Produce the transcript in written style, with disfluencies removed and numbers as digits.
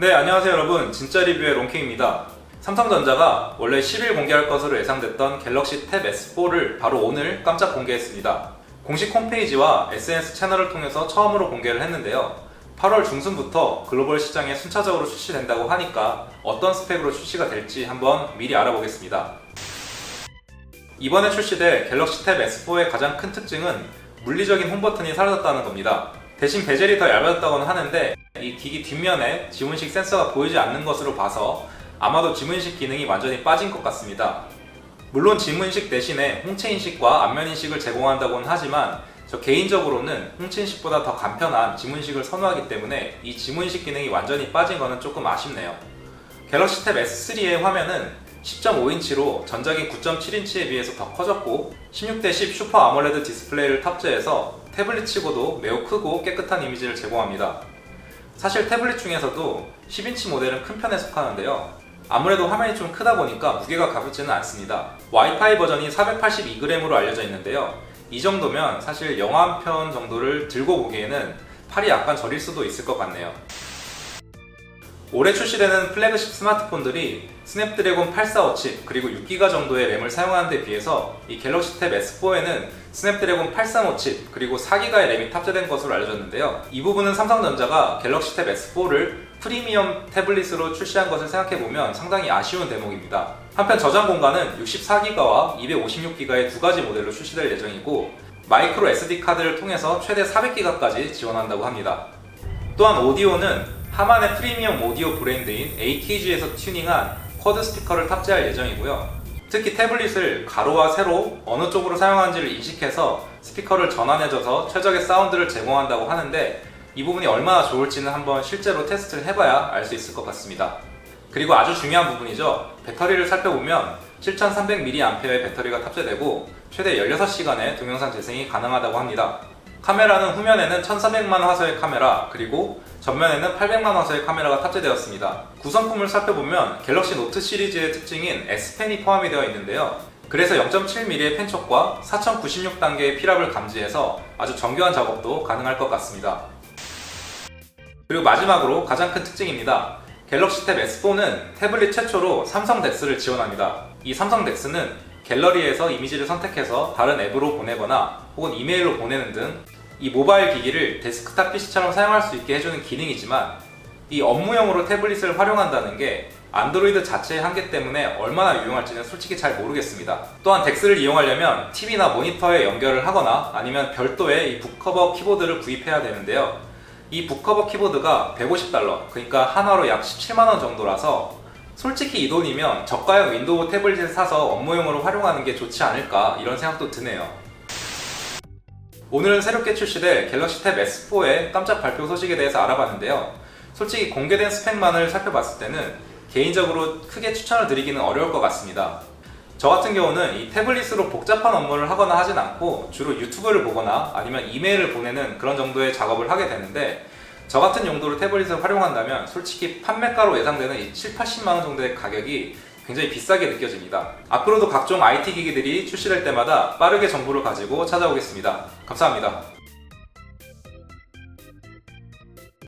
네, 안녕하세요 여러분. 진짜 리뷰의 롱킹입니다. 삼성전자가 원래 10일 공개할 것으로 예상됐던 갤럭시 탭 S4를 바로 오늘 깜짝 공개했습니다. 공식 홈페이지와 SNS 채널을 통해서 처음으로 공개를 했는데요. 8월 중순부터 글로벌 시장에 순차적으로 출시된다고 하니까 어떤 스펙으로 출시가 될지 한번 미리 알아보겠습니다. 이번에 출시될 갤럭시 탭 S4의 가장 큰 특징은 물리적인 홈 버튼이 사라졌다는 겁니다. 대신 베젤이 더 얇아졌다고는 하는데 이 기기 뒷면에 지문식 센서가 보이지 않는 것으로 봐서 아마도 지문식 기능이 완전히 빠진 것 같습니다. 물론 지문식 대신에 홍채 인식과 안면 인식을 제공한다고는 하지만 저 개인적으로는 홍채 인식보다 더 간편한 지문식을 선호하기 때문에 이 지문식 기능이 완전히 빠진 것은 조금 아쉽네요. 갤럭시 탭 S3의 화면은 10.5인치로 전작인 9.7인치에 비해서 더 커졌고 16:10 슈퍼 아몰레드 디스플레이를 탑재해서 태블릿 치고도 매우 크고 깨끗한 이미지를 제공합니다. 사실 태블릿 중에서도 10인치 모델은 큰 편에 속하는데요. 아무래도 화면이 좀 크다 보니까 무게가 가볍지는 않습니다. 와이파이 버전이 482g으로 알려져 있는데요. 이 정도면 사실 영화 한 편 정도를 들고 보기에는 팔이 약간 저릴 수도 있을 것 같네요. 올해 출시되는 플래그십 스마트폰들이 스냅드래곤 845 칩 그리고 6기가 정도의 램을 사용하는 데 비해서 이 갤럭시 탭 S4에는 스냅드래곤 835 칩 그리고 4기가의 램이 탑재된 것으로 알려졌는데요. 이 부분은 삼성전자가 갤럭시 탭 S4를 프리미엄 태블릿으로 출시한 것을 생각해보면 상당히 아쉬운 대목입니다. 한편 저장 공간은 64기가와 256기가의 두 가지 모델로 출시될 예정이고 마이크로 SD 카드를 통해서 최대 400기가까지 지원한다고 합니다. 또한 오디오는 하만의 프리미엄 오디오 브랜드인 AKG에서 튜닝한 쿼드 스피커를 탑재할 예정이고요. 특히 태블릿을 가로와 세로 어느 쪽으로 사용하는지를 인식해서 스피커를 전환해줘서 최적의 사운드를 제공한다고 하는데 이 부분이 얼마나 좋을지는 한번 실제로 테스트를 해봐야 알 수 있을 것 같습니다. 그리고 아주 중요한 부분이죠. 배터리를 살펴보면 7300mAh의 배터리가 탑재되고 최대 16시간의 동영상 재생이 가능하다고 합니다. 카메라는 후면에는 1400만 화소의 카메라 그리고 전면에는 800만 화소의 카메라가 탑재되었습니다. 구성품을 살펴보면 갤럭시 노트 시리즈의 특징인 S펜이 포함이 되어 있는데요. 그래서 0.7mm의 펜촉과 4096단계의 피랍을 감지해서 아주 정교한 작업도 가능할 것 같습니다. 그리고 마지막으로 가장 큰 특징입니다. 갤럭시 탭 S4는 태블릿 최초로 삼성 덱스를 지원합니다. 이 삼성 덱스는 갤러리에서 이미지를 선택해서 다른 앱으로 보내거나 혹은 이메일로 보내는 등 이 모바일 기기를 데스크탑 PC처럼 사용할 수 있게 해주는 기능이지만 이 업무용으로 태블릿을 활용한다는 게 안드로이드 자체의 한계 때문에 얼마나 유용할지는 솔직히 잘 모르겠습니다. 또한 덱스를 이용하려면 TV나 모니터에 연결을 하거나 아니면 별도의 이 북커버 키보드를 구입해야 되는데요. 이 북커버 키보드가 $150, 그러니까 한화로 약 17만원 정도라서 솔직히 이 돈이면 저가형 윈도우 태블릿을 사서 업무용으로 활용하는 게 좋지 않을까 이런 생각도 드네요. 오늘은 새롭게 출시될 갤럭시 탭 S4의 깜짝 발표 소식에 대해서 알아봤는데요. 솔직히 공개된 스펙만을 살펴봤을 때는 개인적으로 크게 추천을 드리기는 어려울 것 같습니다. 저 같은 경우는 이 태블릿으로 복잡한 업무를 하거나 하진 않고 주로 유튜브를 보거나 아니면 이메일을 보내는 그런 정도의 작업을 하게 되는데 저 같은 용도로 태블릿을 활용한다면 솔직히 판매가로 예상되는 이 7-80만원 정도의 가격이 굉장히 비싸게 느껴집니다. 앞으로도 각종 IT 기기들이 출시될 때마다 빠르게 정보를 가지고 찾아오겠습니다. 감사합니다.